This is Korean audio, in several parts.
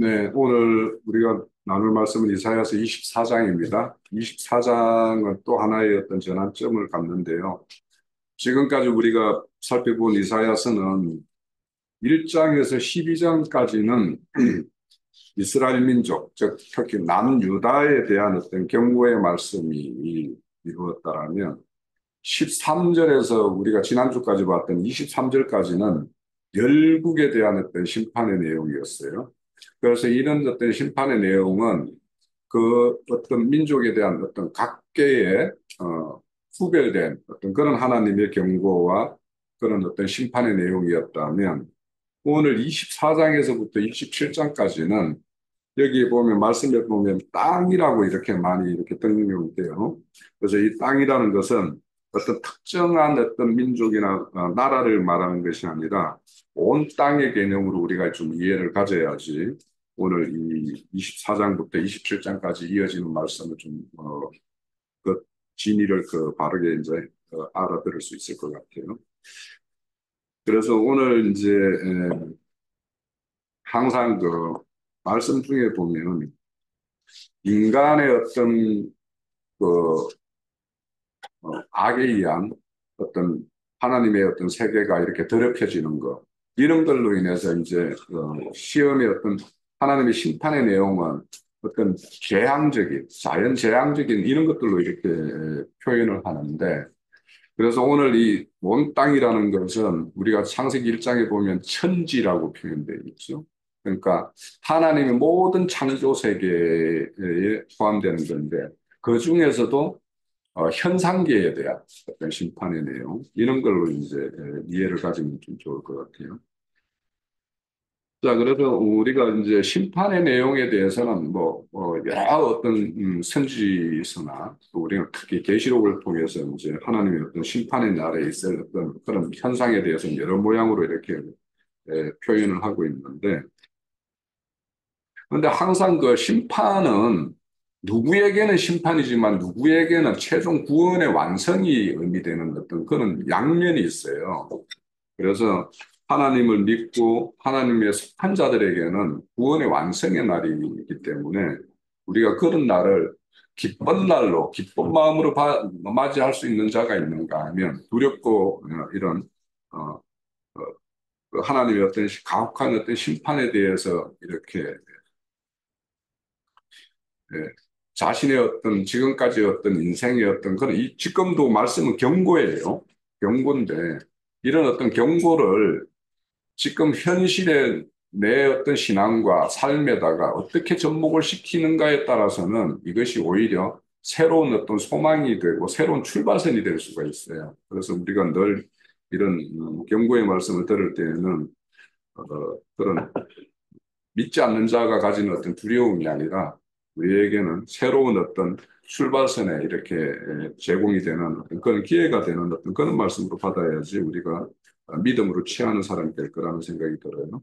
네, 오늘 우리가 나눌 말씀은 이사야서 24장입니다. 24장은 또 하나의 어떤 전환점을 갖는데요. 지금까지 우리가 살펴본 이사야서는 1장에서 12장까지는 이스라엘 민족, 즉 특히 남유다에 대한 어떤 경고의 말씀이 이루었다라면 13절에서 우리가 지난주까지 봤던 23절까지는 열국에 대한 어떤 심판의 내용이었어요. 그래서 이런 어떤 심판의 내용은 그 어떤 민족에 대한 어떤 각계의 후별된 어떤 그런 하나님의 경고와 그런 어떤 심판의 내용이었다면 오늘 24장에서부터 27장까지는 여기 보면 말씀에 보면 땅이라고 이렇게 많이 이렇게 등록이 돼요. 그래서 이 땅이라는 것은 어떤 특정한 어떤 민족이나 나라를 말하는 것이 아니라 온 땅의 개념으로 우리가 좀 이해를 가져야지 오늘 이 24장부터 27장까지 이어지는 말씀을 좀 그 진리를 바르게 이제 알아들을 수 있을 것 같아요. 그래서 오늘 이제 항상 그 말씀 중에 보면 인간의 어떤 그 악에 의한 어떤 하나님의 어떤 세계가 이렇게 더럽혀지는 것 이런 걸로 인해서 이제 시험의 어떤 하나님의 심판의 내용은 어떤 재앙적인 자연 재앙적인 이런 것들로 이렇게 표현을 하는데 그래서 오늘 이 온 땅이라는 것은 우리가 창세기 1장에 보면 천지라고 표현되어 있죠. 그러니까 하나님의 모든 창조 세계에 포함되는 건데 그 중에서도 현상계에 대한 어떤 심판의 내용 이런 걸로 이제 이해를 가지면 좀 좋을 것 같아요. 자, 그래서 우리가 이제 심판의 내용에 대해서는 여러 어떤 선지서나 또 우리가 특히 계시록을 통해서 이제 하나님의 어떤 심판의 날에 있을 어떤 그런 현상에 대해서는 여러 모양으로 이렇게 표현을 하고 있는데 그런데 항상 그 심판은 누구에게는 심판이지만 누구에게는 최종 구원의 완성이 의미되는 어떤 그런 양면이 있어요. 그래서 하나님을 믿고 하나님의 속한 자들에게는 구원의 완성의 날이기 때문에 우리가 그런 날을 기쁜 날로 기쁜 마음으로 맞이할 수 있는 자가 있는가 하면 두렵고 이런 어, 어, 그 하나님의 어떤 가혹한 어떤 심판에 대해서 이렇게 예, 자신의 어떤 지금까지 어떤 인생의 어떤 그런 지금도 말씀은 경고예요. 경고인데 이런 어떤 경고를 지금 현실의 내 어떤 신앙과 삶에다가 어떻게 접목을 시키는가에 따라서는 이것이 오히려 새로운 어떤 소망이 되고 새로운 출발선이 될 수가 있어요. 그래서 우리가 늘 이런 경고의 말씀을 들을 때에는 그런 믿지 않는 자가 가지는 어떤 두려움이 아니라 우리에게는 새로운 어떤 출발선에 이렇게 제공이 되는 어떤 그런 기회가 되는 어떤 그런 말씀으로 받아야지 우리가 믿음으로 취하는 사람이 될 거라는 생각이 들어요.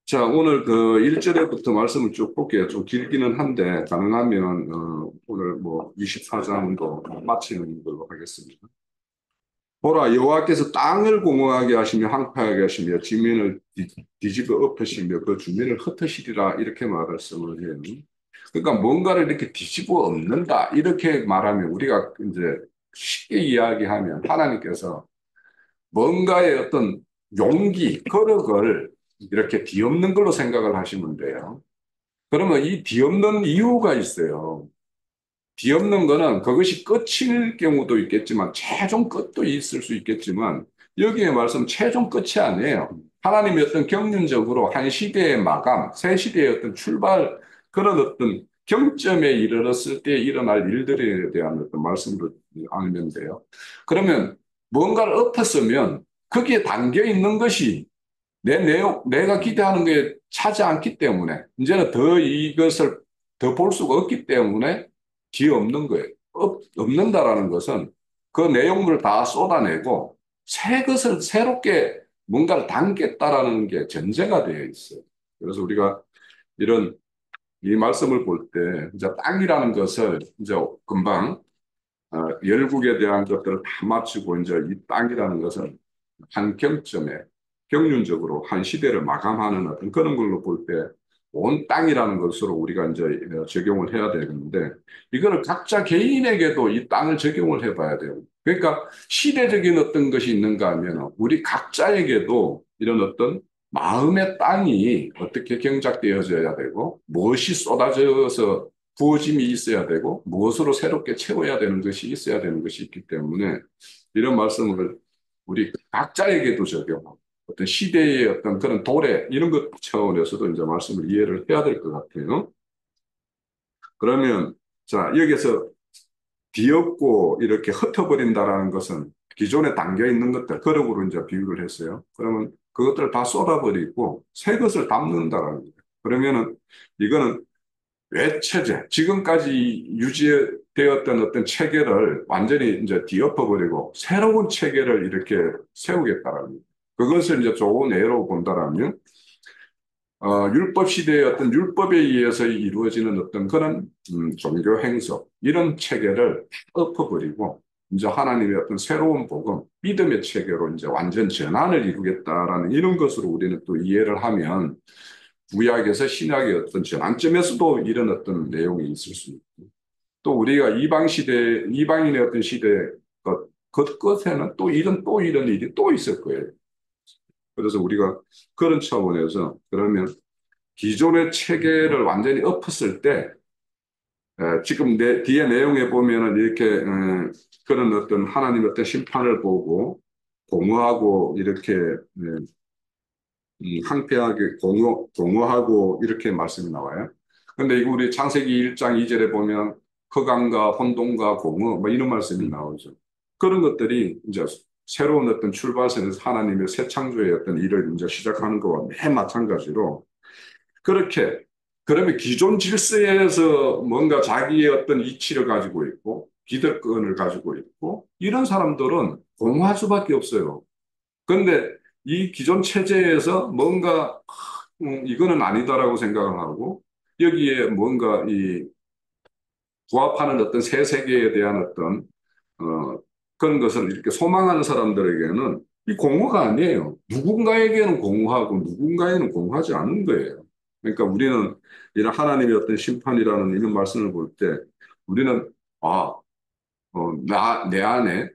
자, 오늘 그 1절에부터 말씀을 쭉 볼게요. 좀 길기는 한데 가능하면 오늘 뭐 24장도 마치는 걸로 하겠습니다. 보라, 여호와께서 땅을 공허하게 하시며 황폐하게 하시며 지면을 뒤집어 엎으시며 그 주민을 흩으시리라 이렇게 말씀을 해요. 그러니까 뭔가를 이렇게 뒤집어 엎는다 이렇게 말하면 우리가 이제 쉽게 이야기하면 하나님께서 뭔가의 어떤 용기, 거력을 이렇게 뒤엎는 걸로 생각을 하시면 돼요. 그러면 이 뒤엎는 이유가 있어요. 뒤엎는 거는 그것이 끝일 경우도 있겠지만 최종 끝도 있을 수 있겠지만 여기에 말씀 최종 끝이 아니에요. 하나님의 어떤 경륜적으로 한 시대의 마감, 새 시대의 어떤 출발 그런 어떤 경점에 이르렀을 때 일어날 일들에 대한 어떤 말씀을 알면 돼요. 그러면 뭔가를 엎었으면 거기에 담겨 있는 것이 내가 기대하는 게 차지 않기 때문에 이제는 더 이것을 더 볼 수가 없기 때문에 뒤에 없는 거예요. 없는다라는 것은 그 내용물을 다 쏟아내고 새 것을 새롭게 뭔가를 담겠다라는 게 전제가 되어 있어요. 그래서 우리가 이런 이 말씀을 볼 때 이제 땅이라는 것을 이제 금방 열국에 대한 것들을 다 마치고 이제 이 땅이라는 것은 한 경점에 경륜적으로 한 시대를 마감하는 어떤 그런 걸로 볼 때 온 땅이라는 것으로 우리가 이제 적용을 해야 되는데 이거를 각자 개인에게도 이 땅을 적용을 해봐야 돼요. 그러니까 시대적인 어떤 것이 있는가 하면 우리 각자에게도 이런 어떤 마음의 땅이 어떻게 경작되어져야 되고 무엇이 쏟아져서 부어짐이 있어야 되고 무엇으로 새롭게 채워야 되는 것이 있어야 되는 것이 있기 때문에 이런 말씀을 우리 각자에게도 적용하고 어떤 시대의 어떤 그런 도래 이런 것 차원에서도 이제 말씀을 이해를 해야 될 것 같아요. 그러면 자 여기서 뒤엎고 이렇게 흩어버린다라는 것은 기존에 담겨 있는 것들 거룩으로 이제 비유를 했어요. 그러면 그것들을 다 쏟아버리고 새 것을 담는다라는 거예요. 그러면은 이거는 왜 체제, 지금까지 유지되었던 어떤 체계를 완전히 이제 뒤엎어버리고 새로운 체계를 이렇게 세우겠다라는 거예요. 그것을 이제 좋은 예로 본다라면 율법 시대의 어떤 율법에 의해서 이루어지는 어떤 그런 종교 행석 이런 체계를 엎어버리고 이제 하나님의 어떤 새로운 복음, 믿음의 체계로 이제 완전 전환을 이루겠다라는 이런 것으로 우리는 또 이해를 하면 구약에서 신약의 어떤 전환점에서도 이런 어떤 내용이 있을 수 있고 또 우리가 이방 시대, 이방인의 어떤 시대 그 끝에는 또 이런 일이 또 있을 거예요. 그래서 우리가 그런 차원에서 그러면 기존의 체계를 완전히 엎었을 때 지금 뒤에 내용에 보면은 이렇게 그런 어떤 하나님의 어떤 심판을 보고 공허하고 이렇게 황폐하게 공허하고 이렇게 말씀이 나와요. 근데 이거 우리 창세기 1장 2절에 보면 흑암과 혼돈과 공허 뭐 이런 말씀이 나오죠. 그런 것들이 이제 새로운 어떤 출발선에서 하나님의 새 창조의 어떤 일을 이제 시작하는 것과 맨 마찬가지로 그렇게 그러면 기존 질서에서 뭔가 자기의 어떤 이치를 가지고 있고 기득권을 가지고 있고 이런 사람들은 공허할 수밖에 없어요. 그런데 이 기존 체제에서 뭔가 이거는 아니다라고 생각을 하고 여기에 뭔가 이 부합하는 어떤 새 세계에 대한 어떤 그런 것을 이렇게 소망하는 사람들에게는 이 공허가 아니에요. 누군가에게는 공허하고 누군가에는 공허하지 않은 거예요. 그러니까 우리는 이런 하나님의 어떤 심판이라는 이런 말씀을 볼 때 우리는 내 안에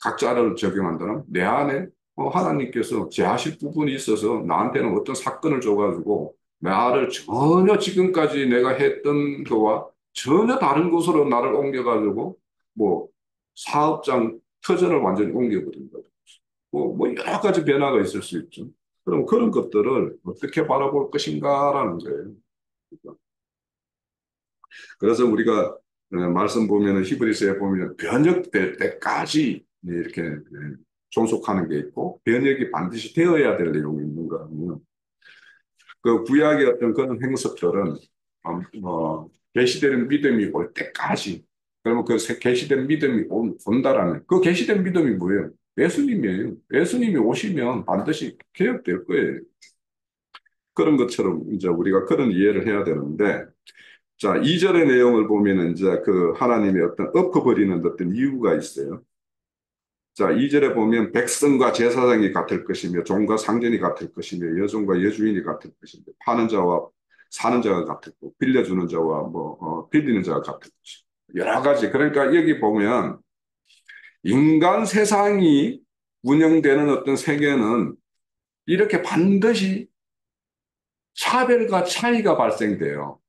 각자를 적용한다면 내 안에 하나님께서 제하실 부분이 있어서 나한테는 어떤 사건을 줘가지고 나를 전혀 지금까지 내가 했던 거와 전혀 다른 곳으로 나를 옮겨가지고 뭐 사업장 터전을 완전히 옮겨버린 거죠. 뭐 여러 가지 변화가 있을 수 있죠. 그럼 그런 것들을 어떻게 바라볼 것인가라는 거예요. 그래서 우리가 말씀 보면은 히브리서에 보면 변혁될 때까지 이렇게 종속하는 게 있고 변혁이 반드시 되어야 될 내용이 있는가 하면 그 구약의 어떤 그런 행석들은 계시되는 믿음이 올 때까지 그러면 그 계시된 믿음이 온다라는 그 계시된 믿음이 뭐예요? 예수님이에요. 예수님이 오시면 반드시 개혁될 거예요. 그런 것처럼 이제 우리가 그런 이해를 해야 되는데 자, 2절의 내용을 보면은 이제 그 하나님의 어떤 엎어버리는 어떤 이유가 있어요. 자, 2절에 보면 백성과 제사장이 같을 것이며 종과 상전이 같을 것이며 여종과 여주인이 같을 것이며 파는 자와 사는 자가 같을 것, 빌려주는 자와 빌리는 자가 같을 것이고 여러 가지. 그러니까 여기 보면 인간 세상이 운영되는 어떤 세계는 이렇게 반드시 차별과 차이가 발생돼요.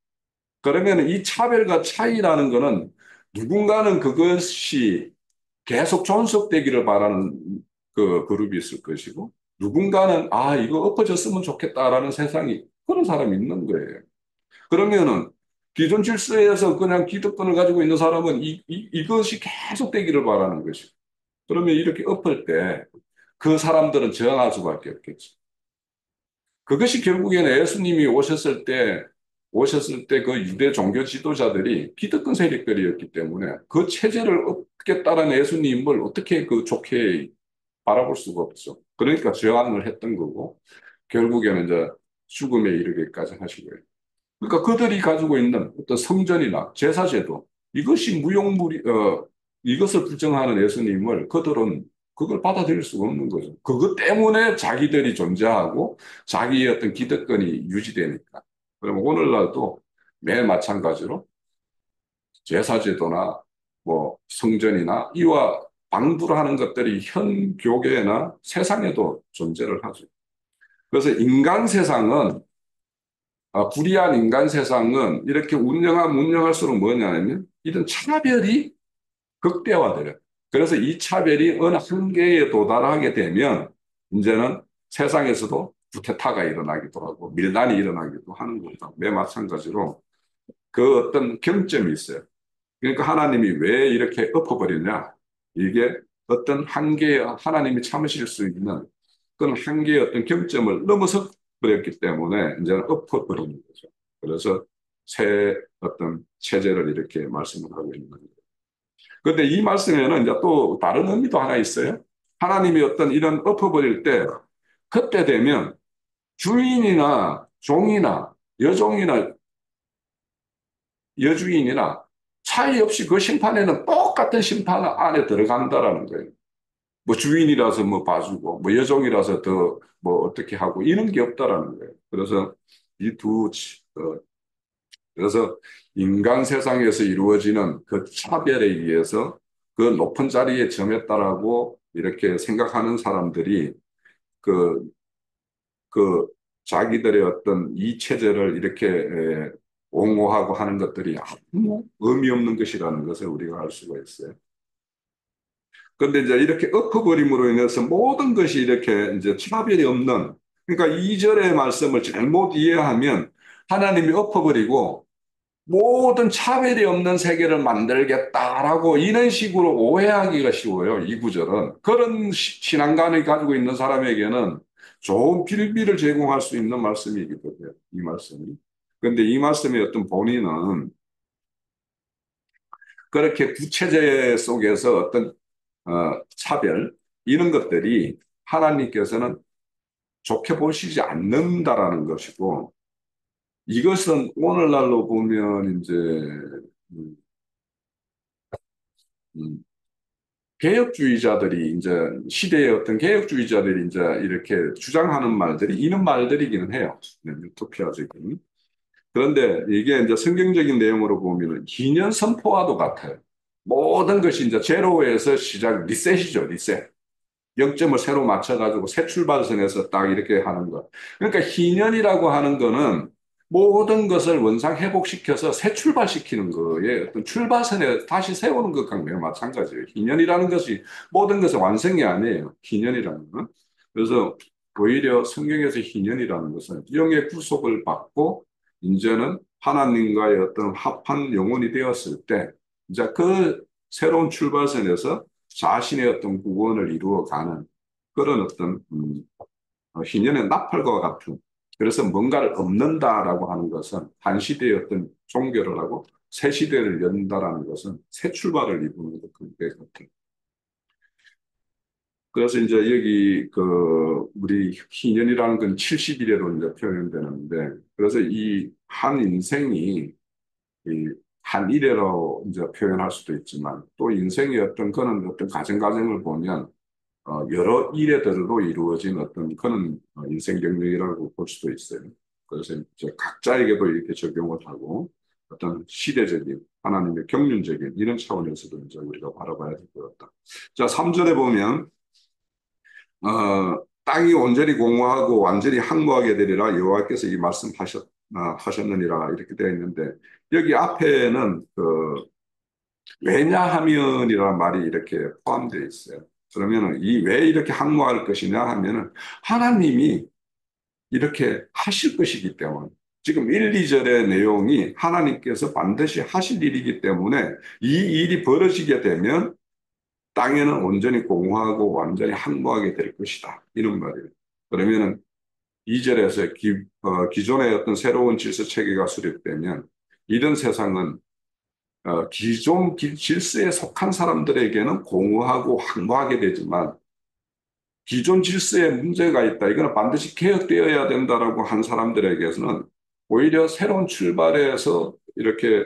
그러면 이 차별과 차이라는 거는 누군가는 그것이 계속 존속되기를 바라는 그 그룹이 있을 것이고 누군가는 이거 엎어졌으면 좋겠다라는 세상이 그런 사람이 있는 거예요. 그러면은 기존 질서에서 그냥 기득권을 가지고 있는 사람은 이것이 계속되기를 바라는 것이고 그러면 이렇게 엎을 때 그 사람들은 저항할 수밖에 없겠죠. 그것이 결국에는 예수님이 오셨을 때 그 유대 종교 지도자들이 기득권 세력들이었기 때문에 그 체제를 얻겠다는 예수님을 어떻게 그 좋게 바라볼 수가 없죠. 그러니까 저항을 했던 거고 결국에는 이제 죽음에 이르기까지 하신 거예요. 그러니까 그들이 가지고 있는 어떤 성전이나 제사제도 이것이 이것을 부정하는 예수님을 그들은 그걸 받아들일 수가 없는 거죠. 그것 때문에 자기들이 존재하고 자기의 어떤 기득권이 유지되니까. 그러면 오늘날도 매일 마찬가지로 제사제도나 뭐 성전이나 이와 방불하는 것들이 현 교계나 세상에도 존재를 하죠. 그래서 인간 세상은 불의한 인간 세상은 이렇게 운영할수록 뭐냐면 이런 차별이 극대화돼요. 그래서 이 차별이 어느 한계에 도달하게 되면 이제는 세상에서도 쿠데타가 일어나기도 하고 밀란이 일어나기도 하는 겁니다. 매 마찬가지로 그 어떤 경점이 있어요. 그러니까 하나님이 왜 이렇게 엎어버리냐? 이게 어떤 한계에 하나님이 참으실 수 있는 그런 한계의 어떤 경점을 넘어서 버렸기 때문에 이제는 엎어버리는 거죠. 그래서 새 어떤 체제를 이렇게 말씀을 하고 있는 거예요. 그런데 이 말씀에는 이제 또 다른 의미도 하나 있어요. 하나님이 어떤 이런 엎어버릴 때 그때 되면 주인이나 종이나 여종이나 여주인이나 차이 없이 그 심판에는 똑같은 심판 안에 들어간다라는 거예요. 뭐 주인이라서 뭐 봐주고, 뭐 여종이라서 더 뭐 어떻게 하고, 이런 게 없다라는 거예요. 그래서 이 그래서 인간 세상에서 이루어지는 그 차별에 의해서 그 높은 자리에 점했다라고 이렇게 생각하는 사람들이 그, 그 자기들의 어떤 이 체제를 이렇게 옹호하고 하는 것들이 아무 의미 없는 것이라는 것을 우리가 알 수가 있어요. 그런데 이제 이렇게 엎어버림으로 인해서 모든 것이 이렇게 이제 차별이 없는, 그러니까 2절의 말씀을 잘못 이해하면 하나님이 엎어버리고 모든 차별이 없는 세계를 만들겠다라고 이런 식으로 오해하기가 쉬워요. 이 구절은. 그런 신앙관을 가지고 있는 사람에게는 좋은 빌미를 제공할 수 있는 말씀이기도 해요. 이 말씀이. 그런데 이 말씀의 어떤 본인은 그렇게 구체제 속에서 어떤 차별 이런 것들이 하나님께서는 좋게 보시지 않는다라는 것이고 이것은 오늘날로 보면 이제 음, 음, 개혁주의자들이 이제 시대의 어떤 개혁주의자들이 이제 이렇게 주장하는 말들이 이런 말들이기는 해요. 네, 유토피아적인. 그런데 이게 이제 성경적인 내용으로 보면 기년 선포와도 같아요. 모든 것이 이제 제로에서 시작, 리셋이죠, 리셋. 0점을 새로 맞춰가지고 새 출발선에서 딱 이렇게 하는 것. 그러니까 희년이라고 하는 거는 모든 것을 원상 회복시켜서 새 출발시키는 거에 어떤 출발선에 다시 세우는 것과 매우 마찬가지예요. 희년이라는 것이 모든 것의 완성이 아니에요. 희년이라는 건. 그래서 오히려 성경에서 희년이라는 것은 영의 구속을 받고 이제는 하나님과의 어떤 합한 영혼이 되었을 때 이제 그 새로운 출발선에서 자신의 어떤 구원을 이루어가는 그런 어떤 희년의 나팔과 같은 그래서 뭔가를 얻는다라고 하는 것은 한 시대의 어떤 종교를 하고 새 시대를 연다라는 것은 새 출발을 이루는 것 같은. 그래서 이제 여기 그 우리 희년이라는 건 70일에로 이제 표현되는데 그래서 이 한 인생이 이 한 일회로 이제 표현할 수도 있지만 또 인생의 어떤 그런 어떤 가정을 보면 여러 일회들로 이루어진 어떤 그런 인생 경력이라고 볼 수도 있어요. 그래서 이제 각자에게도 이렇게 적용을 하고 어떤 시대적인 하나님의 경륜적인 이런 차원에서도 이제 우리가 바라봐야 될 것 같다. 자, 3절에 보면 땅이 온전히 공허하고 완전히 항무하게 되리라 여호와께서 이 하셨느니라 이렇게 되어 있는데 여기 앞에는 그 왜냐하면이라는 말이 이렇게 포함되어 있어요. 그러면은 이 왜 이렇게 항모할 것이냐 하면은 하나님이 이렇게 하실 것이기 때문에 지금 1, 2절의 내용이 하나님께서 반드시 하실 일이기 때문에 이 일이 벌어지게 되면 땅에는 온전히 공허하고 완전히 항모하게 될 것이다. 이런 말이에요. 그러면은 2절에서 기존의 어떤 새로운 질서 체계가 수립되면 이런 세상은 기존 질서에 속한 사람들에게는 공허하고 황무하게 되지만 기존 질서에 문제가 있다. 이거는 반드시 개혁되어야 된다라고 한 사람들에게서는 오히려 새로운 출발에서 이렇게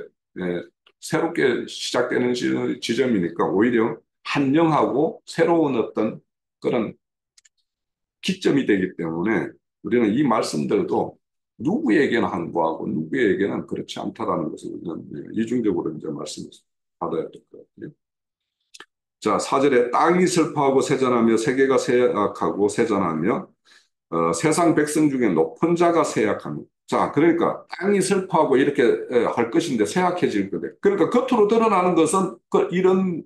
새롭게 시작되는 지점이니까 오히려 한영하고 새로운 어떤 그런 기점이 되기 때문에 우리는 이 말씀들도 누구에게는 항거하고 누구에게는 그렇지 않다라는 것을 우리는 이중적으로 이제 말씀을 받아야 될 것 같아요. 자, 4절에 땅이 슬퍼하고 세잔하며 세계가 쇠약하고 세잔하며 세상 백성 중에 높은 자가 쇠약합니다. 자, 그러니까 땅이 슬퍼하고 이렇게 할 것인데 쇠약해질 거예요. 그러니까 겉으로 드러나는 것은 이런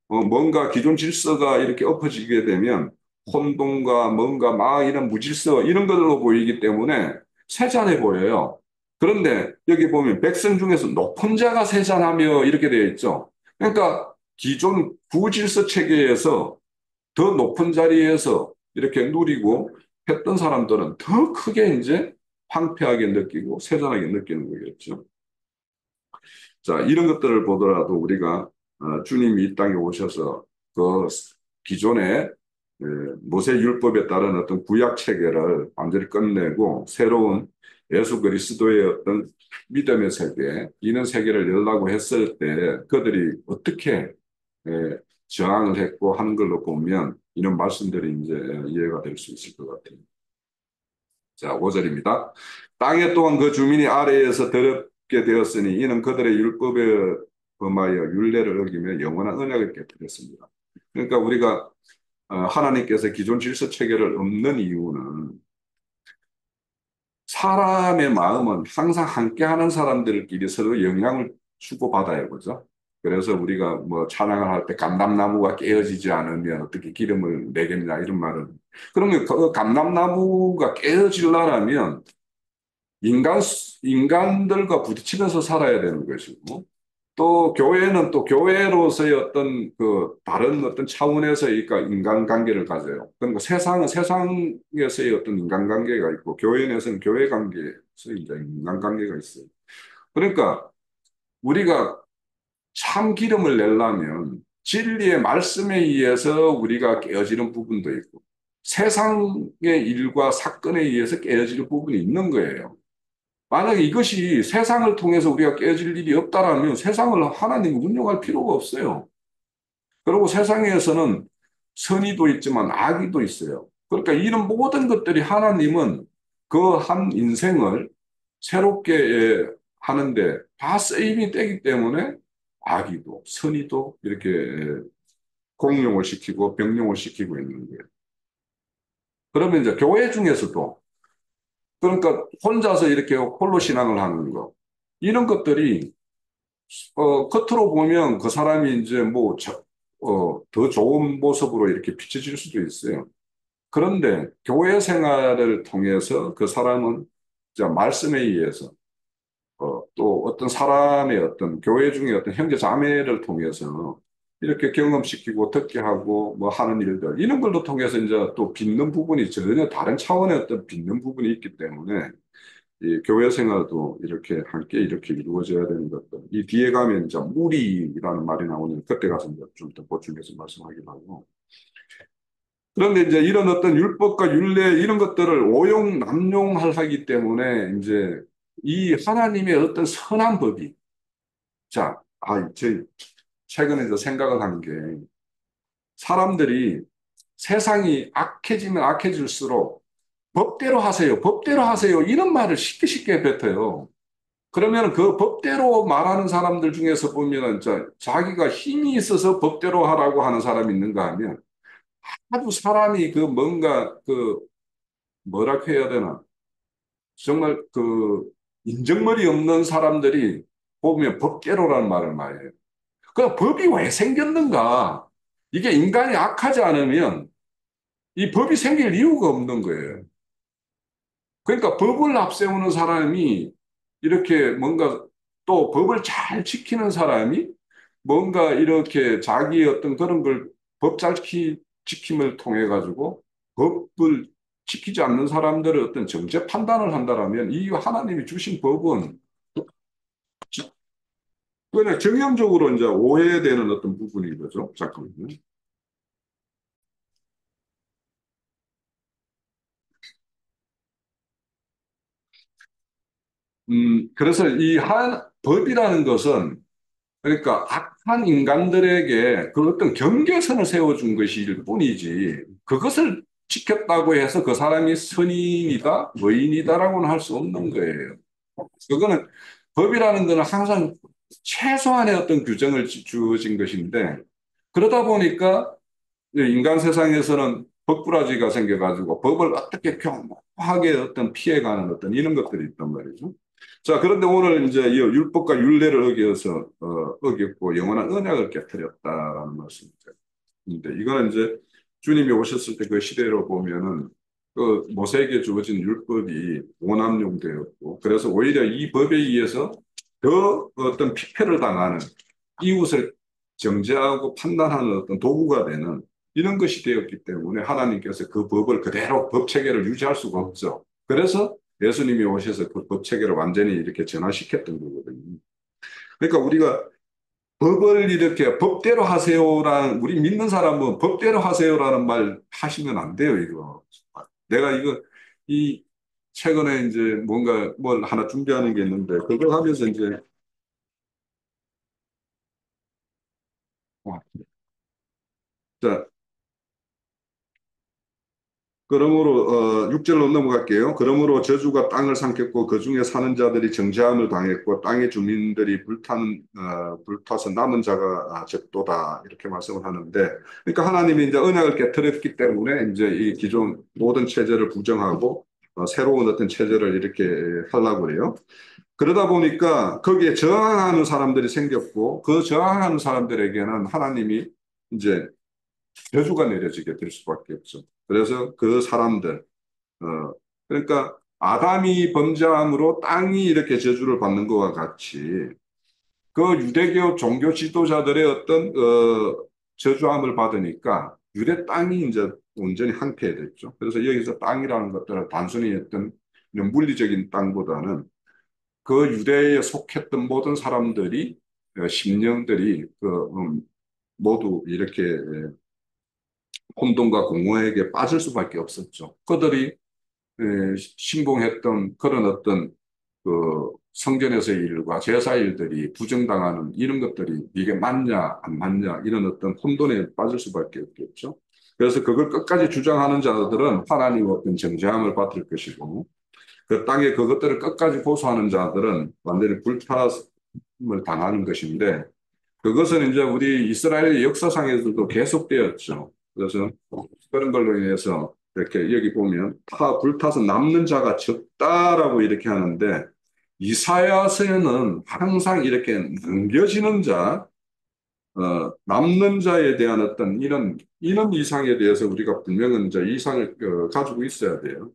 뭔가 기존 질서가 이렇게 엎어지게 되면 혼돈과 뭔가 막 이런 무질서 이런 것들로 보이기 때문에 세잔해 보여요. 그런데 여기 보면 백성 중에서 높은 자가 세잔하며 이렇게 되어 있죠. 그러니까 기존 구질서 체계에서 더 높은 자리에서 이렇게 누리고 했던 사람들은 더 크게 이제 황폐하게 느끼고 세잔하게 느끼는 거겠죠. 자, 이런 것들을 보더라도 우리가 주님이 이 땅에 오셔서 그 기존의 모세 율법에 따른 어떤 구약 체계를 완전히 끝내고 새로운 예수 그리스도의 어떤 믿음의 세계, 이런 세계를 열라고 했을 때 그들이 어떻게 저항을 했고 하는 걸로 보면 이런 말씀들이 이제 이해가 될 수 있을 것 같아요. 자, 5절입니다. 땅에 또한 그 주민이 아래에서 더럽게 되었으니 이는 그들의 율법에 범하여 율례를 어기며 영원한 언약을 깨뜨렸습니다. 그러니까 우리가 하나님께서 기존 질서 체계를 없는 이유는 사람의 마음은 항상 함께하는 사람들끼리 서로 영향을 주고받아요, 그죠? 그래서 우리가 뭐 찬양을 할 때 감람나무가 깨어지지 않으면 어떻게 기름을 내겠냐 이런 말은 그러면 그 감람나무가 깨어지려면 인간, 인간들과 부딪히면서 살아야 되는 것이고, 또 교회는 또 교회로서의 어떤 그 다른 어떤 차원에서의 그러니까 인간관계를 가져요. 그러니까 세상은 세상에서의 어떤 인간관계가 있고, 교회에서는 교회 관계에서 이제 인간관계가 있어요. 그러니까 우리가 참 기름을 내려면 진리의 말씀에 의해서 우리가 깨어지는 부분도 있고, 세상의 일과 사건에 의해서 깨어지는 부분이 있는 거예요. 만약에 이것이 세상을 통해서 우리가 깨어질 일이 없다라면 세상을 하나님이 운영할 필요가 없어요. 그리고 세상에서는 선의도 있지만 악의도 있어요. 그러니까 이런 모든 것들이 하나님은 그 한 인생을 새롭게 하는데 다 쓰임이 되기 때문에 악의도 선의도 이렇게 공용을 시키고 병용을 시키고 있는 거예요. 그러면 이제 교회 중에서도 그러니까 혼자서 이렇게 홀로 신앙을 하는 거 이런 것들이 겉으로 보면 그 사람이 이제 뭐, 더 좋은 모습으로 이렇게 비춰질 수도 있어요. 그런데 교회 생활을 통해서 그 사람은 이제 말씀에 의해서 또 어떤 사람의 어떤 교회 중에 어떤 형제 자매를 통해서 이렇게 경험시키고 듣게 하고 뭐 하는 일들 이런 걸로 통해서 이제 또 빚는 부분이 전혀 다른 차원의 어떤 빚는 부분이 있기 때문에 이 교회 생활도 이렇게 함께 이렇게 이루어져야 되는 것들. 이 뒤에 가면 이제 무리라는 말이 나오는 그때 가서 이제 좀 더 보충해서 말씀하기로 하고. 그런데 이제 이런 어떤 율법과 율례 이런 것들을 오용 남용하기 때문에 이제 이 하나님의 어떤 선한 법이 자, 저 최근에 이제 생각을 한 게 사람들이 세상이 악해지면 악해질수록 법대로 하세요, 법대로 하세요 이런 말을 쉽게 쉽게 뱉어요. 그러면 그 법대로 말하는 사람들 중에서 보면은 자기가 힘이 있어서 법대로 하라고 하는 사람이 있는가 하면 아주 사람이 그 뭔가 그 뭐라 해야 되나 정말 그 인정머리 없는 사람들이 보면 법대로라는 말을 많이 해요. 그 법이 왜 생겼는가? 이게 인간이 악하지 않으면 이 법이 생길 이유가 없는 거예요. 그러니까 법을 앞세우는 사람이 이렇게 뭔가 또 법을 잘 지키는 사람이 뭔가 이렇게 자기의 어떤 그런 걸 법 잘 지킴을 통해 가지고 법을 지키지 않는 사람들의 어떤 정죄 판단을 한다라면 이 하나님이 주신 법은 그냥 정형적으로 이제 오해되는 어떤 부분인 거죠. 잠깐만요. 그래서 이 법이라는 것은 그러니까 악한 인간들에게 그 어떤 경계선을 세워준 것일 뿐이지 그것을 지켰다고 해서 그 사람이 선인이다, 의인이다라고는 할 수 없는 거예요. 그거는 법이라는 거는 항상 최소한의 어떤 규정을 주어진 것인데 그러다 보니까 인간 세상에서는 법꾸라지가 생겨가지고 법을 어떻게 교묘하게 어떤 피해가는 어떤 이런 것들이 있단 말이죠. 자, 그런데 오늘 이제 이 율법과 율례를 어겨서, 어겼고 영원한 언약을 깨뜨렸다라는 말씀이죠. 근데 이거는 이제 주님이 오셨을 때 그 시대로 보면은 그 모세에게 주어진 율법이 오남용되었고 그래서 오히려 이 법에 의해서 더 어떤 피폐를 당하는 이웃을 정죄하고 판단하는 어떤 도구가 되는 이런 것이 되었기 때문에 하나님께서 그 법을 그대로 법 체계를 유지할 수가 없죠. 그래서 예수님이 오셔서 그 법 체계를 완전히 이렇게 전환시켰던 거거든요. 그러니까 우리가 법을 이렇게 법대로 하세요라는 우리 믿는 사람은 법대로 하세요라는 말 하시면 안 돼요, 이거. 내가 이거 이 최근에 이제 뭔가 뭘 하나 준비하는 게 있는데 그걸 하면서 이제 어, 자, 그러므로 6절로 넘어갈게요. 그러므로 저주가 땅을 삼켰고 그 중에 사는 자들이 정죄함을 당했고 땅의 주민들이 불타서 남은 자가 적도다 이렇게 말씀을 하는데 그러니까 하나님이 이제 언약을 깨뜨렸기 때문에 이제 이 기존 모든 체제를 부정하고 새로운 어떤 체제를 이렇게 하려고 그래요. 그러다 보니까 거기에 저항하는 사람들이 생겼고 그 저항하는 사람들에게는 하나님이 이제 저주가 내려지게 될 수밖에 없죠. 그래서 그 사람들, 그러니까 아담이 범죄함으로 땅이 이렇게 저주를 받는 것과 같이 그 유대교 종교 지도자들의 어떤 저주함을 받으니까 유대 땅이 이제 온전히 황폐해졌죠. 그래서 여기서 땅이라는 것들은 단순히 어떤 이런 물리적인 땅보다는 그 유대에 속했던 모든 사람들이 심령들이 모두 이렇게 혼돈과 공허에게 빠질 수밖에 없었죠. 그들이 신봉했던 그런 어떤 그 성전에서의 일과 제사의 일들이 부정당하는 이런 것들이 이게 맞냐 안 맞냐 이런 어떤 혼돈에 빠질 수밖에 없겠죠. 그래서 그걸 끝까지 주장하는 자들은 하나님의 어떤 정죄함을 받을 것이고 그 땅에 그것들을 끝까지 고수하는 자들은 완전히 불타임을 당하는 것인데 그것은 이제 우리 이스라엘 역사상에서도 계속되었죠. 그래서 그런 걸로 인해서 이렇게 여기 보면 타 불타서 남는 자가 적다라고 이렇게 하는데 이사야서에는 항상 이렇게 남겨지는 자, 남는 자에 대한 어떤 이런 이상에 대해서 우리가 분명한 이제 이상을 가지고 있어야 돼요.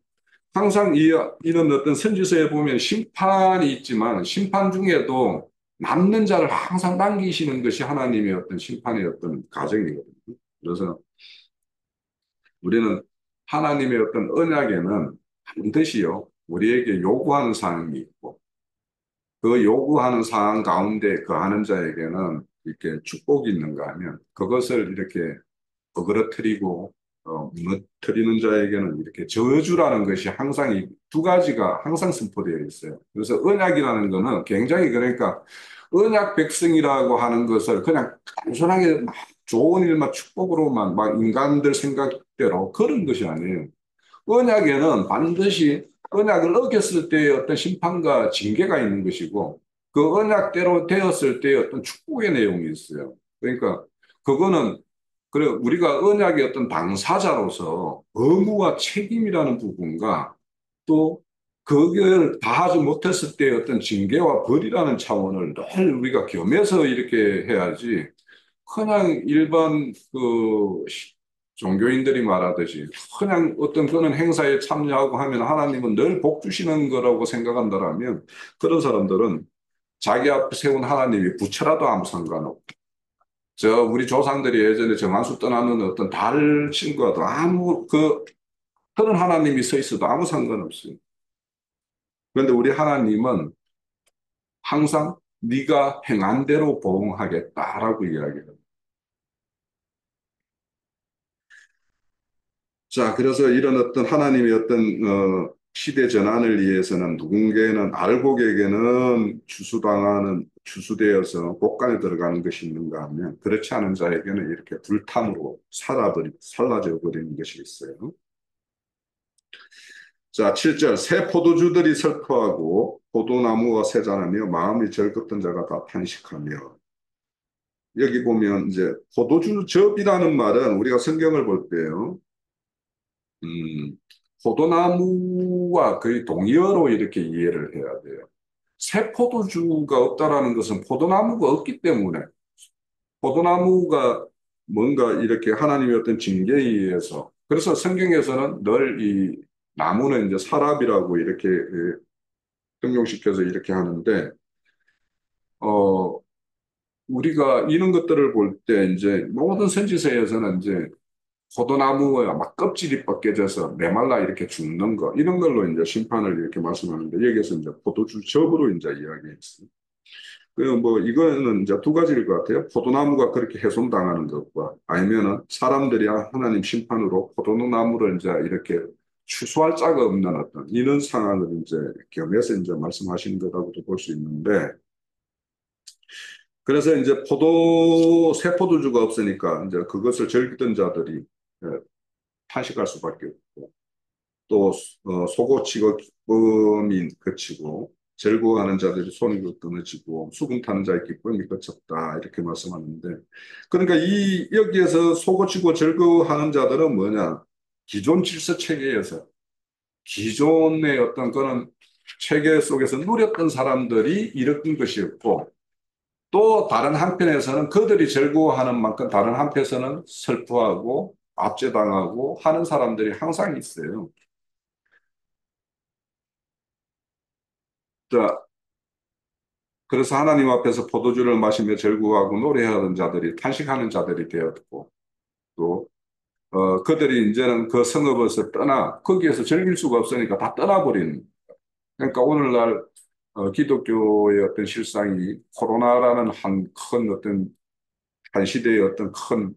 항상 이런 어떤 선지서에 보면 심판이 있지만 심판 중에도 남는 자를 항상 남기시는 것이 하나님의 어떤 심판의 어떤 과정이거든요. 그래서 우리는 하나님의 어떤 언약에는 반드시요, 우리에게 요구하는 사항이 있고, 그 요구하는 사항 가운데 거하는 자에게는 이렇게 축복이 있는가 하면 그것을 이렇게 어그러뜨리고 무너뜨리는 자에게는 이렇게 저주라는 것이 항상 이 두 가지가 항상 선포되어 있어요. 그래서 언약이라는 거는 굉장히 그러니까 언약 백성이라고 하는 것을 그냥 단순하게 막 좋은 일만 축복으로만 막 인간들 생각대로 그런 것이 아니에요. 언약에는 반드시 언약을 어겼을 때의 어떤 심판과 징계가 있는 것이고 그 언약대로 되었을 때의 어떤 축복의 내용이 있어요. 그러니까 그거는 그래 우리가 언약의 어떤 당사자로서 의무와 책임이라는 부분과 또 그걸 다하지 못했을 때의 어떤 징계와 벌이라는 차원을 늘 우리가 겸해서 이렇게 해야지 그냥 일반 종교인들이 말하듯이 그냥 어떤 그런 행사에 참여하고 하면 하나님은 늘 복 주시는 거라고 생각한다라면 그런 사람들은 자기 앞에 세운 하나님이 부처라도 아무 상관없고 우리 조상들이 예전에 정한수 떠나는 어떤 달 친구와도 아무 그런 하나님이 서 있어도 아무 상관없어요. 그런데 우리 하나님은 항상 네가 행한 대로 보응하겠다라고 이야기해요. 자, 그래서 이런 어떤 하나님의 어떤 시대 전환을 위해서는 누군가는 알곡에게는 추수되어서 곳간에 들어가는 것이 있는가 하면 그렇지 않은 자에게는 이렇게 불탐으로 사라져 버리는 것이 있어요. 자, 7절. 새 포도주들이 슬퍼하고 포도나무가 쇠잔하며 마음이 절급던 자가 다 탄식하며. 여기 보면 이제 포도주 접이라는 말은 우리가 성경을 볼 때요. 음, 포도나무와 거의 동의어로 이렇게 이해를 해야 돼요. 새 포도주가 없다라는 것은 포도나무가 없기 때문에 포도나무가 뭔가 이렇게 하나님의 어떤 징계에 의해서 그래서 성경에서는 늘 이 나무는 이제 사랍이라고 이렇게 형용시켜서 이렇게 하는데 어 우리가 이런 것들을 볼 때 이제 모든 선지서에서는 이제 포도나무가 막 껍질이 벗겨져서 메말라 이렇게 죽는 거 이런 걸로 이제 심판을 이렇게 말씀하는데 여기서 이제 포도주 접으로 이제 이야기했어요. 그뭐 이거는 이제 두 가지일 것 같아요. 포도나무가 그렇게 훼손당하는 것과 아니면은 사람들이 하나님 심판으로 포도나무를 이제 이렇게 추수할 자가 없는 어떤 이런 상황을 이제 겸해서 이제 말씀하시는 거라고도 볼 수 있는데 그래서 이제 새 포도주가 없으니까 이제 그것을 즐기던 자들이 예, 탄식할 수밖에 없고 또 소고치고 기쁨이 그치고 즐거워하는 자들이 손이 끊어지고 수금 타는 자의 기쁨이 그쳤다 이렇게 말씀하는데 그러니까 이 여기에서 소고치고 즐거워하는 자들은 뭐냐 기존 질서 체계에서 기존의 어떤 그런 체계 속에서 누렸던 사람들이 이런 것이었고 또 다른 한편에서는 그들이 즐거워하는 만큼 다른 한편에서는 슬퍼하고 압제당하고 하는 사람들이 항상 있어요. 자, 그래서 하나님 앞에서 포도주를 마시며 즐거워하고 노래하는 자들이 탄식하는 자들이 되었고 또 그들이 이제는 그 성읍에서 떠나 거기에서 즐길 수가 없으니까 다 떠나버린 그러니까 오늘날 기독교의 어떤 실상이 코로나라는 한 큰 어떤 한 시대의 어떤 큰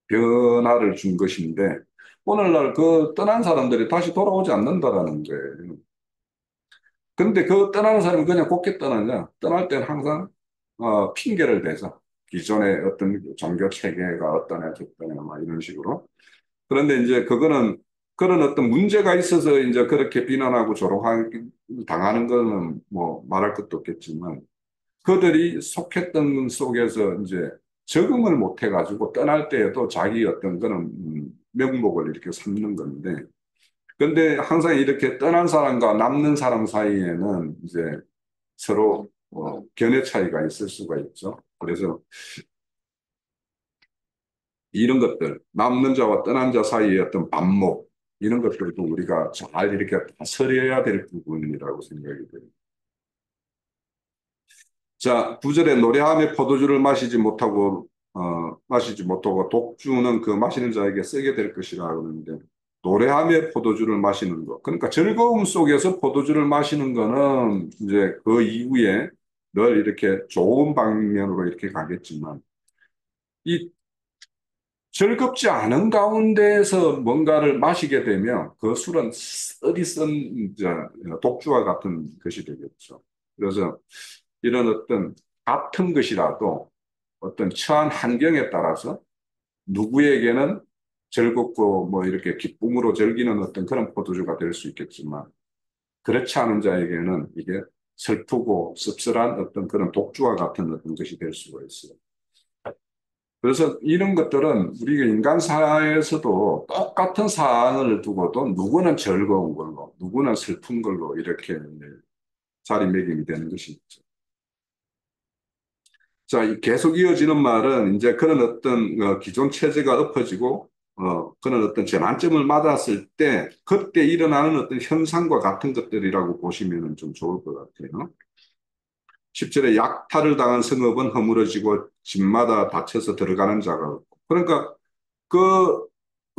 변화를 준 것인데 오늘날 그 떠난 사람들이 다시 돌아오지 않는다라는 거예요. 근데 그 떠나는 사람이 그냥 곱게 떠나냐? 떠날 때는 항상 핑계를 대서 기존의 어떤 종교 체계가 어떠냐 저떠냐 막 이런 식으로. 그런데 이제 그거는 그런 어떤 문제가 있어서 이제 그렇게 비난하고 당하는 거는 뭐 말할 것도 없겠지만 그들이 속했던 속에서 이제 적응을 못 해가지고 떠날 때에도 자기 어떤 그런 명목을 이렇게 삼는 건데 근데 항상 이렇게 떠난 사람과 남는 사람 사이에는 이제 서로 견해 차이가 있을 수가 있죠. 그래서 이런 것들, 남는 자와 떠난 자 사이의 어떤 반목, 이런 것들도 우리가 잘 이렇게 다스려야 될 부분이라고 생각이 돼요. 자, 9절에 노래하며 포도주를 마시지 못하고 독주는 그 마시는 자에게 쓰게 될 것이라 그러는데, 노래하며 포도주를 마시는 것. 그러니까 즐거움 속에서 포도주를 마시는 거는 이제 그 이후에 늘 이렇게 좋은 방면으로 이렇게 가겠지만, 이 즐겁지 않은 가운데에서 뭔가를 마시게 되면 그 술은 쓰디 쓴 이제 독주와 같은 것이 되겠죠. 그래서 이런 어떤 같은 것이라도 어떤 처한 환경에 따라서 누구에게는 즐겁고 뭐 이렇게 기쁨으로 즐기는 어떤 그런 포도주가 될 수 있겠지만 그렇지 않은 자에게는 이게 슬프고 씁쓸한 어떤 그런 독주와 같은 어떤 것이 될 수가 있어요. 그래서 이런 것들은 우리가 인간사에서도 똑같은 사안을 두고도 누구는 즐거운 걸로, 누구는 슬픈 걸로 이렇게 자리매김이 되는 것이 있죠. 자, 계속 이어지는 말은 이제 그런 어떤 기존 체제가 엎어지고 그런 어떤 전환점을 맞았을 때 그때 일어나는 어떤 현상과 같은 것들이라고 보시면 좀 좋을 것 같아요. 10절에 약탈을 당한 성읍은 허물어지고 집마다 닫혀서 들어가는 자가 없고. 그러니까 그,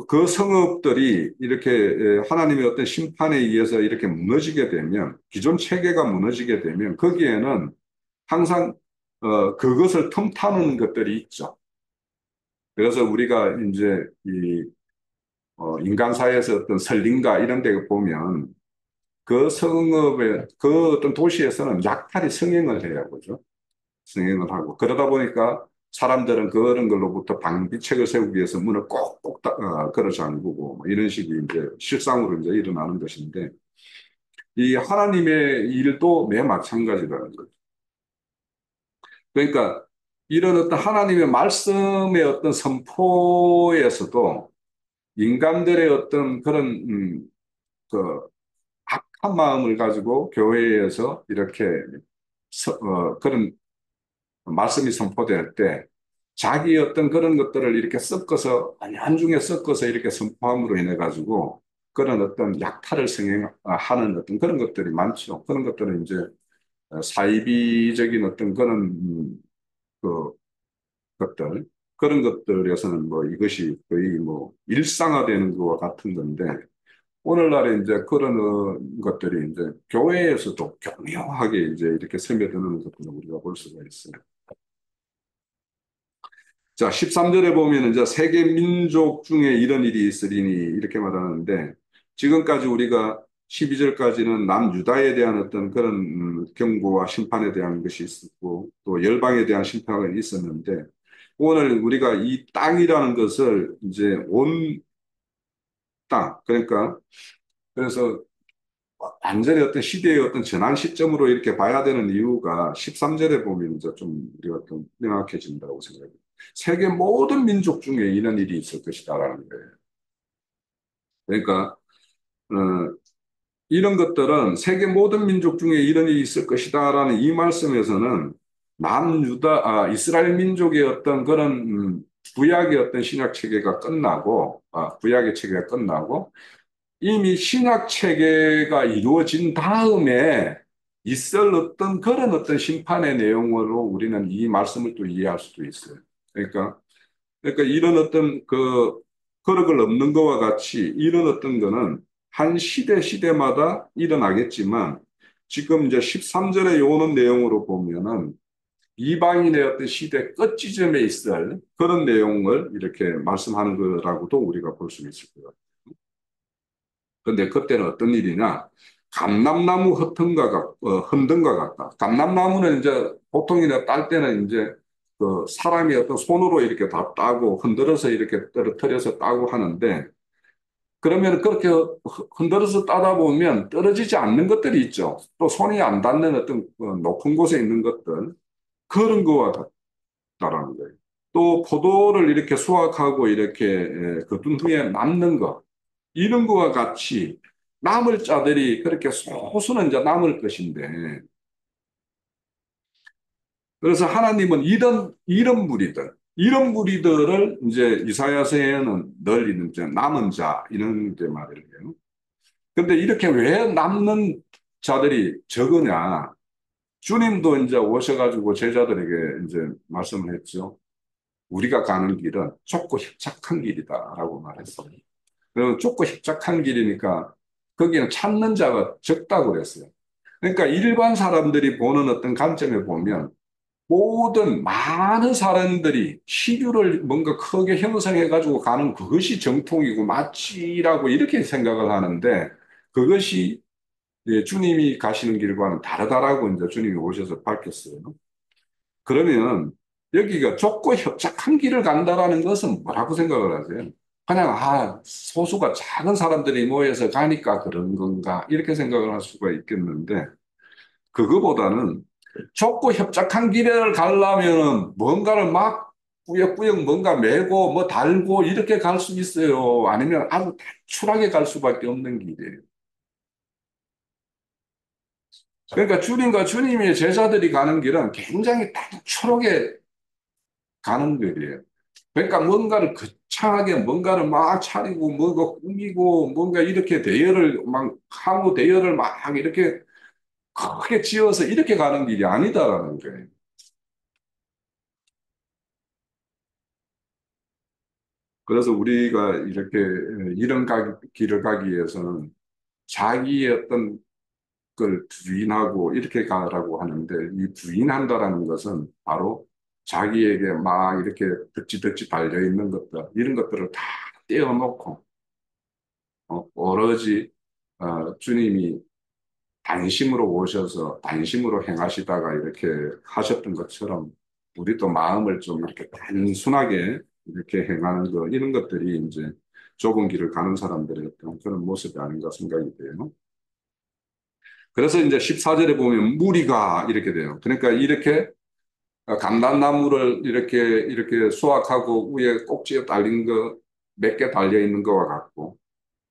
그 성읍들이 이렇게 하나님의 어떤 심판에 의해서 이렇게 무너지게 되면, 기존 체계가 무너지게 되면, 거기에는 항상, 그것을 틈타는 것들이 있죠. 그래서 우리가 이제 인간 사회에서 어떤 설린가 이런 데 보면 그 성읍의 그 어떤 도시에서는 약탈이 성행을 해야 보죠. 성행을 하고 그러다 보니까 사람들은 그런 걸로부터 방비책을 세우기 위해서 문을 꼭꼭 걸어 잠그고 뭐 이런 식이 이제 실상으로 이제 일어나는 것인데 이 하나님의 일도 매 마찬가지라는 거죠. 그러니까 이런 어떤 하나님의 말씀의 어떤 선포에서도 인간들의 어떤 그런 그 악한 마음을 가지고 교회에서 이렇게 그런 말씀이 선포될 때 자기 어떤 그런 것들을 이렇게 섞어서 한중에 섞어서 이렇게 선포함으로 인해 가지고 그런 어떤 약탈을 성행하는 어떤 그런 것들이 많죠. 그런 것들은 이제 사이비적인 어떤 그런 그 것들 그런 것들에서는 뭐 이것이 거의 뭐 일상화되는 것과 같은 건데 오늘날에 이제 그런 것들이 이제 교회에서도 교묘하게 이제 이렇게 스며드는 것들을 우리가 볼 수가 있어요. 자, 13절에 보면 이제 세계 민족 중에 이런 일이 있으리니 이렇게 말하는데 지금까지 우리가 12절까지는 남유다에 대한 어떤 그런 경고와 심판에 대한 것이 있었고 또 열방에 대한 심판이 있었는데 오늘 우리가 이 땅이라는 것을 이제 온 땅, 그러니까 그래서 완전히 어떤 시대의 어떤 전환 시점으로 이렇게 봐야 되는 이유가 13절에 보면 이제 좀 우리가 좀 명확해진다고 생각해요. 세계 모든 민족 중에 이런 일이 있을 것이다라는 거예요. 그러니까 어, 이런 것들은 세계 모든 민족 중에 이런 일이 있을 것이다라는 이 말씀에서는 이스라엘 민족의 어떤 그런 구약의 어떤 신약 체계가 끝나고 구약의 체계가 끝나고 이미 신약 체계가 이루어진 다음에 있을 어떤 그런 어떤 심판의 내용으로 우리는 이 말씀을 또 이해할 수도 있어요. 그러니까 이런 어떤 그 거룩을 넘는 것과 같이 이런 어떤 거는 한 시대마다 일어나겠지만 지금 이제 13절에 요는 내용으로 보면은 이방인의 어떤 시대 끝지점에 있을 그런 내용을 이렇게 말씀하는 거라고도 우리가 볼 수 있을 거예요. 근데 그때는 어떤 일이냐? 감람나무 흔든과 같다. 감람나무는 이제 보통이나 딸 때는 이제 그 사람이 어떤 손으로 이렇게 다 따고 흔들어서 이렇게 떨어뜨려서 따고 하는데 그러면 그렇게 흔들어서 따다 보면 떨어지지 않는 것들이 있죠. 또 손이 안 닿는 어떤 높은 곳에 있는 것들 그런 거와 같다라는 거예요. 또 포도를 이렇게 수확하고 이렇게 거둔 후에 남는 것 이런 거와 같이 남을 자들이 그렇게 소수는 이제 남을 것인데 그래서 하나님은 이런 무리들을 이제 이사야서에는 널리 이제 남은 자 이런 이제 말을 해요. 근데 이렇게 왜 남는 자들이 적으냐? 주님도 이제 오셔가지고 제자들에게 이제 말씀을 했죠. 우리가 가는 길은 좁고 협착한 길이다라고 말했어요. 그리고 좁고 협착한 길이니까 거기는 찾는 자가 적다고 그랬어요. 그러니까 일반 사람들이 보는 어떤 관점에 보면 모든 많은 사람들이 시류를 뭔가 크게 형성해 가지고 가는 그것이 정통이고 마치라고 이렇게 생각을 하는데 그것이 주님이 가시는 길과는 다르다라고 이제 주님이 오셔서 밝혔어요. 그러면 여기가 좁고 협착한 길을 간다라는 것은 뭐라고 생각을 하세요? 그냥 소수가 작은 사람들이 모여서 가니까 그런 건가 이렇게 생각을 할 수가 있겠는데 그거보다는 좁고 협착한 길을 가려면은 뭔가를 막 꾸역꾸역 뭔가 메고 뭐 달고 이렇게 갈 수 있어요. 아니면 아주 단출하게 갈 수밖에 없는 길이에요. 그러니까 주님과 주님의 제자들이 가는 길은 굉장히 단출하게 가는 길이에요. 그러니까 뭔가를 거창하게 뭔가를 막 차리고 뭐가 꾸미고 뭔가 이렇게 대열을 막 하고 대열을 막 이렇게 크게 지어서 이렇게 가는 길이 아니다라는 거예요. 그래서 우리가 이렇게 길을 가기 위해서는 자기의 어떤 걸 부인하고 이렇게 가라고 하는데 이 부인한다라는 것은 바로 자기에게 막 이렇게 덕지덕지 달려 있는 것들 이런 것들을 다 떼어놓고 오로지 주님이 단심으로 오셔서 단심으로 행하시다가 이렇게 하셨던 것처럼 우리도 마음을 좀 이렇게 단순하게 이렇게 행하는 거 이런 것들이 이제 좁은 길을 가는 사람들의 어떤 그런 모습이 아닌가 생각이 돼요. 그래서 이제 14절에 보면 무리가 이렇게 돼요. 그러니까 이렇게 감람나무를 이렇게 수확하고 위에 꼭지에 달린 거 몇 개 달려 있는 거와 같고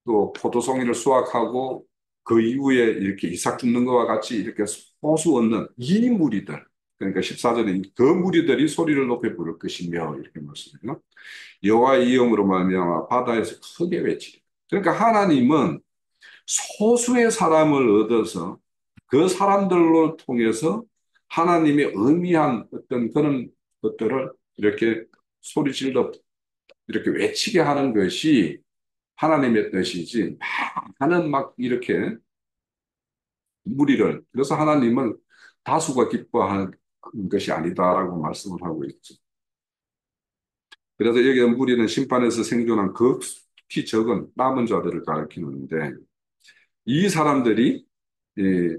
또 포도송이를 수확하고 그 이후에 이렇게 이삭 줍는 것과 같이 이렇게 소수 얻는 이 무리들 그러니까 14절에 그 무리들이 소리를 높여 부를 것이며 이렇게 말씀해요. 여호와의 이름으로 말미암아 바다에서 크게 외치리. 그러니까 하나님은 소수의 사람을 얻어서 그 사람들로 통해서 하나님의 의미한 어떤 그런 것들을 이렇게 소리질러 이렇게 외치게 하는 것이 하나님의 뜻이지 많은 막 이렇게 무리를 그래서 하나님은 다수가 기뻐하는 것이 아니다라고 말씀을 하고 있죠. 그래서 여기 무리는 심판에서 생존한 극히 적은 남은 자들을 가리키는데 이 사람들이 이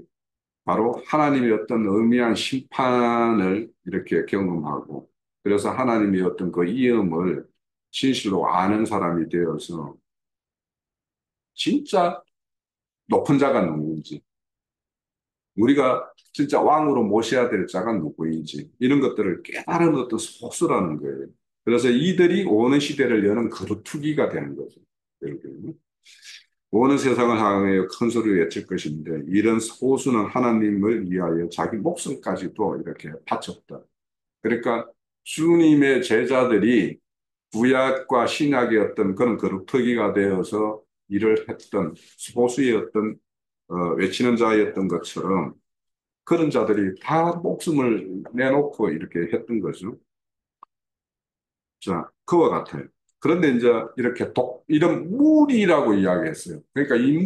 바로 하나님의 어떤 의미한 심판을 이렇게 경험하고 그래서 하나님의 어떤 그 이음을 진실로 아는 사람이 되어서 진짜 높은 자가 누구인지 우리가 진짜 왕으로 모셔야 될 자가 누구인지 이런 것들을 깨달은 어떤 소수라는 거예요. 그래서 이들이 오는 시대를 여는 거루투기가 되는 거죠. 여러분. 오는 세상을 향하여 큰 소리로 외칠 것인데 이런 소수는 하나님을 위하여 자기 목숨까지도 이렇게 바쳤다. 그러니까 주님의 제자들이 구약과 신약의 어떤 그런 거루터기가 되어서 일을 했던 소수의 어떤 외치는 자였던 것처럼 그런 자들이 다 목숨을 내놓고 이렇게 했던 거죠. 자, 그와 같아요. 그런데 이제 이렇게 이런 무리라고 이야기했어요. 그러니까 이